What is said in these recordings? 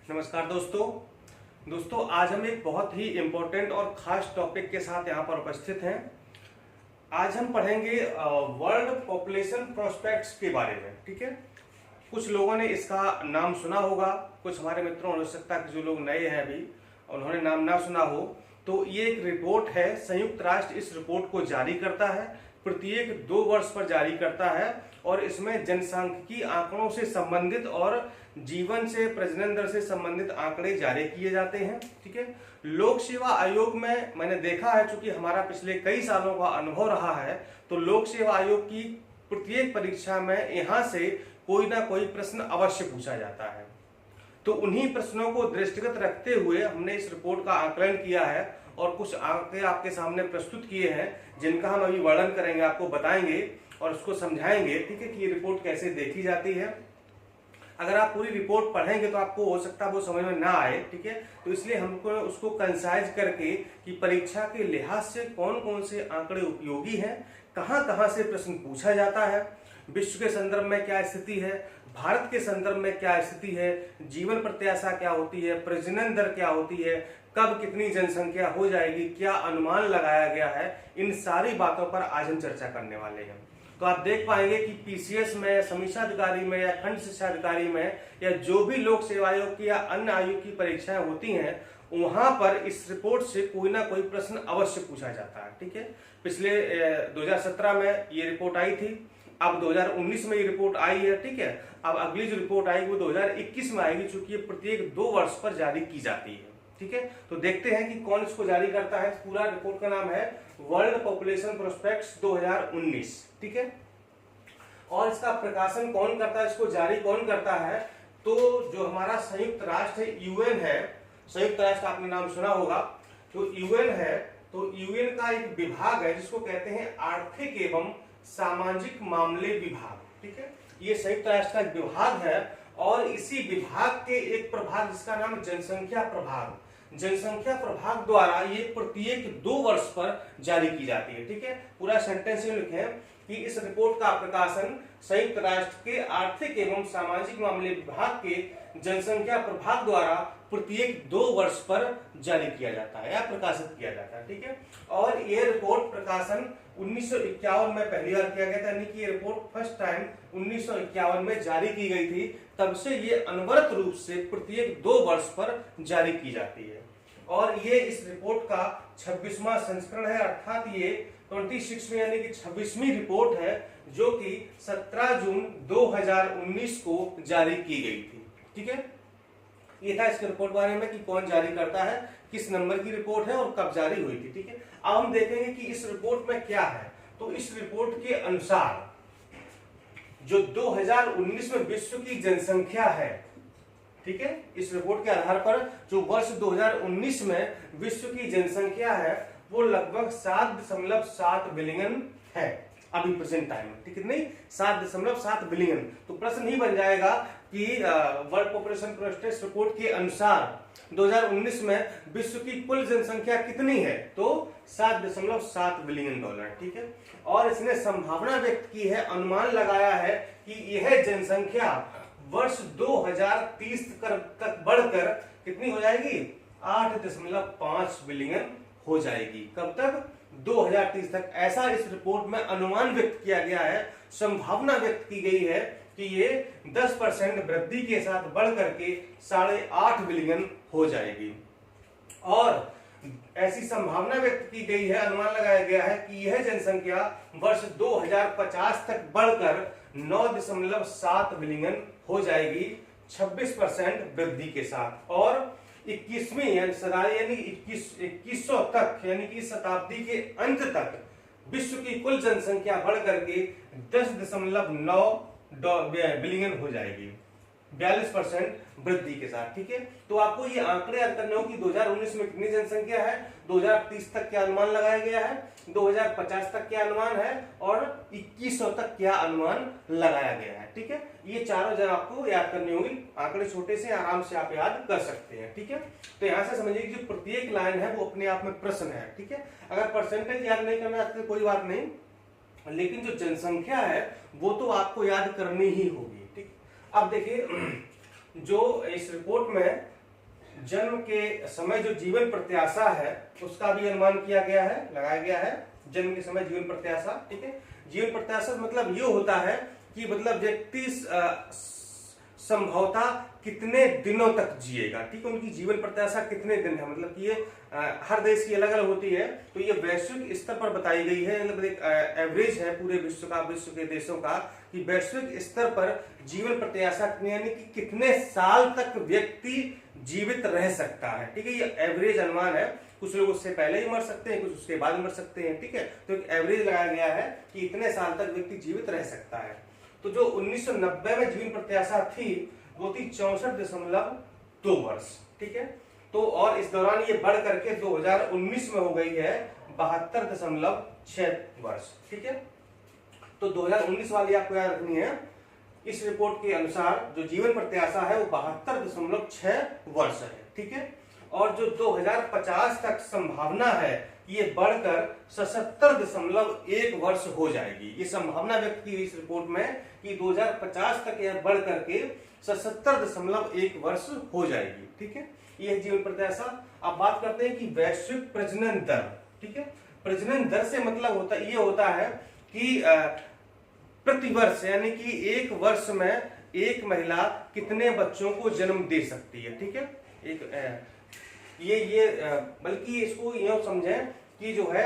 नमस्कार दोस्तों आज हम एक बहुत ही इम्पोर्टेंट और ख़ास टॉपिक के साथ यहाँ पर उपस्थित हैं। आज हम पढ़ेंगे वर्ल्ड पॉपुलेशन प्रोस्पेक्ट्स के बारे में। ठीक है, कुछ लोगों ने इसका नाम सुना होगा, कुछ हमारे मित्रों हो सकता है कि जो लोग नए हैं अभी उन्होंने नाम ना सुना हो। तो ये एक रिपोर्ट है, संयुक्त राष्ट्र इस रिपोर्ट को जारी करता है, प्रत्येक 2 वर्ष पर जारी करता है और इसमें जनसांख्यिकी आंकड़ों से संबंधित और जीवन से प्रजनन दर से संबंधित आंकड़े जारी किए जाते हैं। ठीक है, लोक सेवा आयोग में मैंने देखा है, चूंकि हमारा पिछले कई सालों का अनुभव रहा है, तो लोक सेवा आयोग की प्रत्येक परीक्षा में यहाँ से कोई ना कोई प्रश्न अवश्य पूछा जाता है। तो उन्हीं प्रश्नों को दृष्टिगत रखते हुए हमने इस रिपोर्ट का आकलन किया है और कुछ आंकड़े आपके सामने प्रस्तुत किए हैं, जिनका हम अभी वर्णन करेंगे, आपको बताएंगे और उसको समझाएंगे। ठीक है, कि ये रिपोर्ट कैसे देखी जाती है। अगर आप पूरी रिपोर्ट पढ़ेंगे तो आपको हो सकता है वो समझ में ना आए। ठीक है, तो इसलिए हमको उसको कंसाइज करके कि परीक्षा के लिहाज से कौन कौन से आंकड़े उपयोगी हैं, कहाँ कहाँ से प्रश्न पूछा जाता है, विश्व के संदर्भ में क्या स्थिति है, भारत के संदर्भ में क्या स्थिति है, जीवन प्रत्याशा क्या होती है, प्रजनन दर क्या होती है, कब कितनी जनसंख्या हो जाएगी, क्या अनुमान लगाया गया है, इन सारी बातों पर आज हम चर्चा करने वाले हैं। तो आप देख पाएंगे कि पीसीएस में, समीक्षा अधिकारी में या खंड शिक्षा अधिकारी में या जो भी लोक सेवा आयोग की या अन्य आयोग की परीक्षाएं होती हैं, वहां पर इस रिपोर्ट से कोई ना कोई प्रश्न अवश्य पूछा जाता है। ठीक है, पिछले 2017 में ये रिपोर्ट आई थी, अब 2019 में ये रिपोर्ट आई है। ठीक है, अब अगली जो रिपोर्ट आएगी वो 2021 में आएगी, चूंकि ये प्रत्येक 2 वर्ष पर जारी की जाती है। ठीक है, तो देखते हैं कि कौन इसको जारी करता है। पूरा रिपोर्ट का नाम है वर्ल्ड पॉपुलेशन प्रोस्पेक्ट्स 2019। ठीक है, और इसका प्रकाशन कौन करता है, इसको जारी कौन करता है, तो जो हमारा संयुक्त राष्ट्र है, यूएन है। संयुक्त राष्ट्र आपने नाम सुना होगा, तो यूएन है। तो यूएन का एक विभाग है जिसको कहते हैं आर्थिक एवं सामाजिक मामले विभाग। ठीक है, ये संयुक्त राष्ट्र का एक विभाग है और इसी विभाग के एक प्रभाग जिसका नाम जनसंख्या प्रभाग, जनसंख्या प्रभाग द्वारा ये प्रत्येक 2 वर्ष पर जारी की जाती है। ठीक है, पूरा सेंटेंस में लिखें कि इस रिपोर्ट का प्रकाशन संयुक्त राष्ट्र के आर्थिक एवं सामाजिक मामले विभाग के जनसंख्या प्रभाग द्वारा प्रत्येक 2 वर्ष पर जारी किया जाता है या प्रकाशित किया जाता है। ठीक है, और ये रिपोर्ट प्रकाशन 1951 में पहली बार किया गया था, यानी कि ये रिपोर्ट फर्स्ट टाइम 1951 में जारी की गई थी। तब से ये अनवरत रूप से प्रत्येक 2 वर्ष पर जारी की जाती है और ये इस रिपोर्ट का 26वां संस्करण है, अर्थात ये 26 में यानी कि 26वीं रिपोर्ट है, जो कि 17 जून 2019 को जारी की गई थी। ठीक है, ये था इसके रिपोर्ट बारे में कि कौन जारी करता है, किस नंबर की रिपोर्ट है और कब जारी हुई थी। ठीक है, अब हम देखेंगे कि इस रिपोर्ट में क्या है। तो इस रिपोर्ट के अनुसार जो 2019 में विश्व की जनसंख्या है, ठीक है, इस रिपोर्ट के आधार पर जो वर्ष 2019 में विश्व की जनसंख्या है वो लगभग 7.7 बिलियन है अभी प्रेजेंट टाइम में। ठीक है, नहीं 7.7 बिलियन। तो प्रश्न ही बन जाएगा कि वर्ल्ड पॉपुलेशन प्रोस्पेक्ट्स रिपोर्ट के अनुसार 2019 में विश्व की कुल जनसंख्या कितनी है, तो 7.7 बिलियन डॉलर। ठीक है, और इसने संभावना व्यक्त की है, अनुमान लगाया है कि यह जनसंख्या वर्ष 2030 तक बढ़कर कितनी हो जाएगी, 8.5 बिलियन हो जाएगी। कब तक, 2030 तक। ऐसा इस रिपोर्ट में अनुमान व्यक्त किया गया है, संभावना व्यक्त की गई है कि ये 10% वृद्धि के साथ बढ़ करके 8.5 बिलियन हो जाएगी। और ऐसी संभावना व्यक्त की गई है, अनुमान लगाया गया है कि यह जनसंख्या वर्ष 2050 तक बढ़कर 9.7 बिलियन हो जाएगी 26% वृद्धि के साथ। और 21वीं यानी 2100 तक, यानी कि शताब्दी के अंत तक विश्व की कुल जनसंख्या बढ़ करके 10.9 बिलियन हो जाएगी 42% वृद्धि के साथ। ठीक है, तो आपको ये आंकड़े याद करने हो कि 2019 में कितनी जनसंख्या है, 2030 तक क्या अनुमान लगाया गया है, 2050 तक क्या अनुमान है और 2100 तक क्या अनुमान लगाया गया है। ठीक है, ये चारों जगह आपको याद करनी होगी। आंकड़े छोटे से आराम से आप याद कर सकते हैं। ठीक है, तो यहां से समझिए कि जो प्रत्येक लाइन है वो अपने आप में प्रश्न है। ठीक है, अगर परसेंटेज याद नहीं करना तो कोई बात नहीं, लेकिन जो जनसंख्या है वो तो आपको याद करनी ही होगी। ठीक, अब देखिए जो इस रिपोर्ट में जन्म के समय जो जीवन प्रत्याशा है उसका भी अनुमान किया गया है, लगाया गया है। जन्म के समय जीवन प्रत्याशा, ठीक है। जीवन प्रत्याशा मतलब ये होता है कि मतलब व्यक्ति संभवतः कितने दिनों तक जिएगा, ठीक है। उनकी जीवन प्रत्याशा कितने दिन है, मतलब कि ये हर देश की अलग अलग होती है। तो ये वैश्विक स्तर पर बताई गई है, मतलब एक एवरेज है पूरे विश्व का, विश्व के देशों का, कि वैश्विक स्तर पर जीवन प्रत्याशा कितनी, यानी कि कितने साल तक व्यक्ति जीवित रह सकता है, ठीक है। ये एवरेज अनुमान है। कुछ लोग उससे पहले ही मर सकते हैं, कुछ उसके बाद मर सकते हैं, ठीक है। तो एक एवरेज लगाया गया है कि इतने साल तक व्यक्ति जीवित रह सकता है। तो जो 1990 में जीवन प्रत्याशा थी वो थी 64.2 वर्ष, ठीक है। तो और इस दौरान ये बढ़ करके 2019 में हो गई है 72.6 वर्ष, ठीक है। तो 2019 वाली आपको याद रखनी है। इस रिपोर्ट के अनुसार जो जीवन प्रत्याशा है वो 72.6 वर्ष है, ठीक है। और जो 2050 तक संभावना है ये बढ़कर 77.1 वर्ष हो जाएगी। ये संभावना व्यक्त की इस रिपोर्ट में कि 2050 तक यह बढ़ करके 77.1 वर्ष हो जाएगी, ठीक है। यह जीवन प्रत्याशा। अब बात करते हैं कि वैश्विक प्रजनन दर, ठीक है। प्रजनन दर से मतलब ये होता है कि प्रतिवर्ष, यानी कि एक वर्ष में एक महिला कितने बच्चों को जन्म दे सकती है, ठीक है। बल्कि इसको यूं समझें कि जो है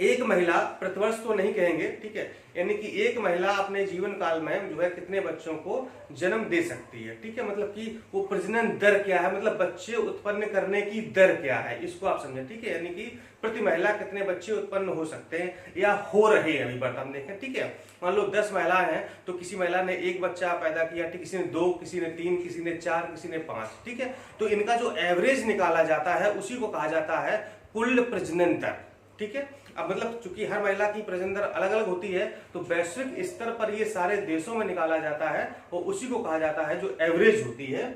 एक महिला, प्रतिवर्ष तो नहीं कहेंगे, ठीक है, यानी कि एक महिला अपने जीवन काल में जो है कितने बच्चों को जन्म दे सकती है, ठीक है। मतलब कि वो प्रजनन दर क्या है, मतलब बच्चे उत्पन्न करने की दर क्या है, इसको आप समझें, ठीक है। यानी कि प्रति महिला कितने बच्चे उत्पन्न हो सकते हैं या हो रहे हैं अभी वर्तमान देखें, ठीक है। मान लो 10 महिलाएं हैं तो किसी महिला ने एक बच्चा पैदा किया, ठीक, किसी ने 2, किसी ने 3, किसी ने 4, किसी ने 5, ठीक है। तो इनका जो एवरेज निकाला जाता है उसी को कहा जाता है कुल प्रजनन दर, ठीक है। अब मतलब चूंकि हर महिला की प्रजनन दर अलग अलग होती है तो वैश्विक स्तर पर ये सारे देशों में निकाला जाता है और उसी को कहा जाता है जो एवरेज होती है।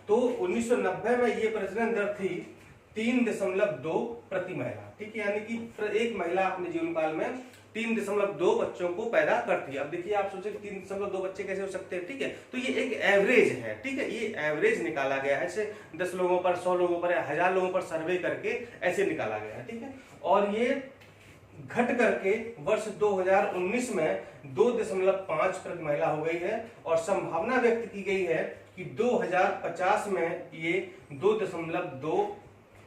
तो 1990 में ये प्रजनन दर थी 3.2 प्रति महिला, ठीक है। यानी कि एक महिला अपने जीवन काल में 3.2 बच्चों को पैदा करती है। अब देखिए आप सोचे 3.2 बच्चे कैसे हो सकते हैं, ठीक है। तो ये एक एवरेज है, ठीक है। ये एवरेज निकाला गया है, ऐसे 10 लोगों पर, 100 लोगों पर या 1000 लोगों पर सर्वे करके ऐसे निकाला गया है, ठीक है। और ये घट करके वर्ष 2019 में 2.5 प्रति महिला हो गई है और संभावना व्यक्त की गई है कि 2050 में ये 2.2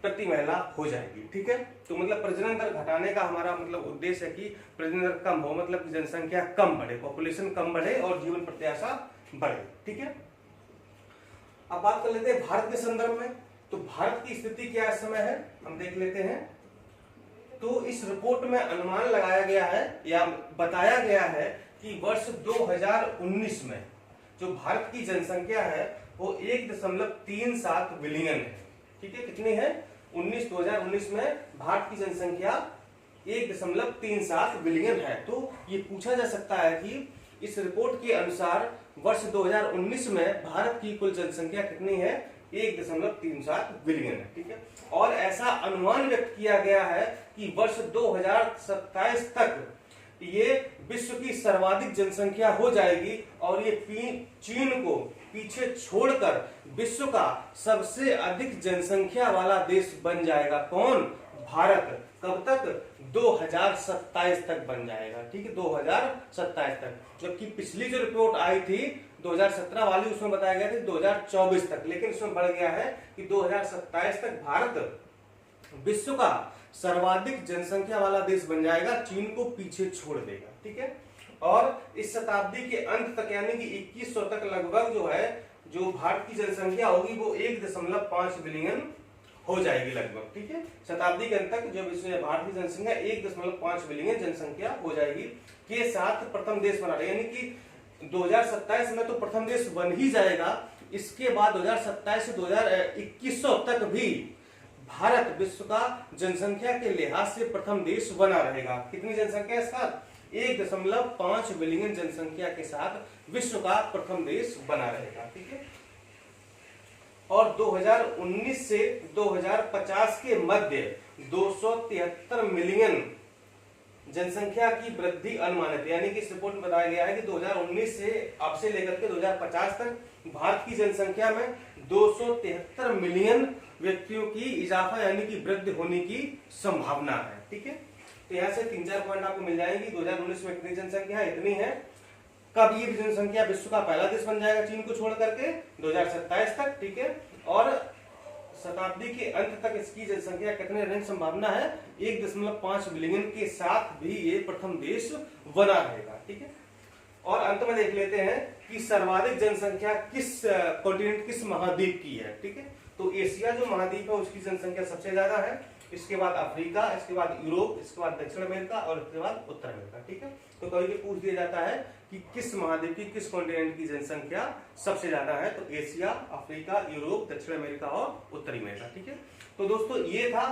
प्रति महिला हो जाएगी, ठीक है। तो मतलब प्रजनन दर घटाने का हमारा मतलब उद्देश्य है कि प्रजनन दर कम हो, मतलब कि जनसंख्या कम बढ़े, पॉपुलेशन कम बढ़े और जीवन प्रत्याशा बढ़े, ठीक है। अब बात कर लेते हैं भारत के संदर्भ में। तो भारत की स्थिति क्या इस समय है हम देख लेते हैं। तो इस रिपोर्ट में अनुमान लगाया गया है या बताया गया है कि वर्ष 2019 में जो भारत की जनसंख्या है वो 1.37 बिलियन है, ठीक है। कितनी है? 2019 में भारत की जनसंख्या 1.37 बिलियन है। तो ये पूछा जा सकता है कि इस रिपोर्ट के अनुसार वर्ष 2019 में भारत की कुल जनसंख्या कितनी है? 1.37 बिलियन है, ठीक है। और ऐसा अनुमान व्यक्त किया गया है कि वर्ष 2027 तक ये विश्व की सर्वाधिक जनसंख्या हो जाएगी और ये चीन को पीछे छोड़कर विश्व का सबसे अधिक जनसंख्या वाला देश बन जाएगा। कौन? भारत। कब तक? 2027 तक बन जाएगा, ठीक है, 2027 तक। जबकि पिछली जो रिपोर्ट आई थी 2017 वाली, उसमें बताया गया था 2024 तक, लेकिन इसमें बढ़ गया है कि 2027 तक भारत विश्व का सर्वाधिक जनसंख्या वाला देश बन जाएगा, चीन को पीछे छोड़ देगा, ठीक है। और इस शताब्दी के अंत तक यानी कि 2100 तक लगभग जो है जो भारत की जनसंख्या होगी वो 1.5 बिलियन हो जाएगी लगभग, ठीक है। शताब्दी के अंत तक जब इसमें भारत की जनसंख्या 1.5 बिलियन जनसंख्या हो जाएगी के साथ प्रथम देश बना रहे, यानी कि 2027 में तो प्रथम देश बन ही जाएगा। इसके बाद 2027 से 2100 तक भी भारत विश्व का जनसंख्या के लिहाज से प्रथम देश बना रहेगा। कितनी जनसंख्या के साथ? 1.5 बिलियन जनसंख्या के साथ विश्व का प्रथम देश बना रहेगा, ठीक है। और 2019 से 2050 के मध्य 273 मिलियन जनसंख्या की वृद्धि अनुमानित, यानी कि इस रिपोर्ट में बताया गया है कि 2019 से अब से लेकर के 2050 तक भारत की जनसंख्या में 273 मिलियन व्यक्तियों की इजाफा यानी कि वृद्धि होने की संभावना है। ठीक है, तो यहाँ से 3-4 पॉइंट आपको मिल जाएंगे। 2019 में कितनी जनसंख्या इतनी है, कब ये जनसंख्या विश्व का पहला देश बन जाएगा चीन को छोड़ करके 2027 तक। ठीक है, और शताब्दी के अंत तक इसकी जनसंख्या कितने रहने की संभावना है, 1.5 बिलियन के साथ भी ये प्रथम देश बना रहेगा। ठीक है, और अंत में देख लेते हैं कि सर्वाधिक जनसंख्या किस कॉन्टिनेंट, किस महाद्वीप की है। ठीक है, तो एशिया जो महाद्वीप है उसकी जनसंख्या सबसे ज्यादा है, इसके बाद अफ्रीका, इसके बाद यूरोप, इसके बाद दक्षिण अमेरिका और इसके बाद उत्तर अमेरिका। ठीक है, तो कभी भी पूछ दिया जाता है कि किस महाद्वीप की, किस कॉन्टिनेंट की जनसंख्या सबसे ज्यादा है, तो एशिया, अफ्रीका, यूरोप, दक्षिण अमेरिका और उत्तरी अमेरिका। ठीक है, तो दोस्तों ये था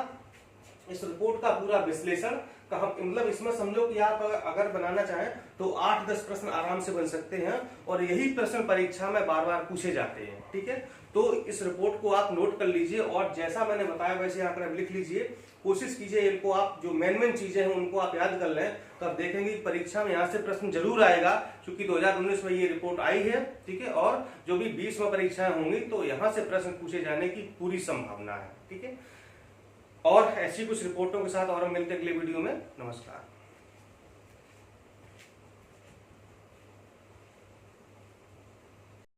इस रिपोर्ट का पूरा विश्लेषण। मतलब इसमें समझो कि आप अगर बनाना चाहें तो 8-10 प्रश्न आराम से बन सकते हैं, और यही प्रश्न परीक्षा में बार बार पूछे जाते हैं। ठीक है, तो इस रिपोर्ट को आप नोट कर लीजिए, और जैसा मैंने बताया वैसे यहाँ पर लिख लीजिए। कोशिश कीजिए इनको आप जो मेन चीजें हैं उनको आप याद कर लें, तो आप देखेंगे परीक्षा में यहाँ से प्रश्न जरूर आएगा, क्योंकि 2019 में ये रिपोर्ट आई है। ठीक है, और जो भी 20 में परीक्षाएं होंगी तो यहाँ से प्रश्न पूछे जाने की पूरी संभावना है। ठीक है, और ऐसी कुछ रिपोर्टों के साथ और हम मिलते हैं अगले वीडियो में। नमस्कार।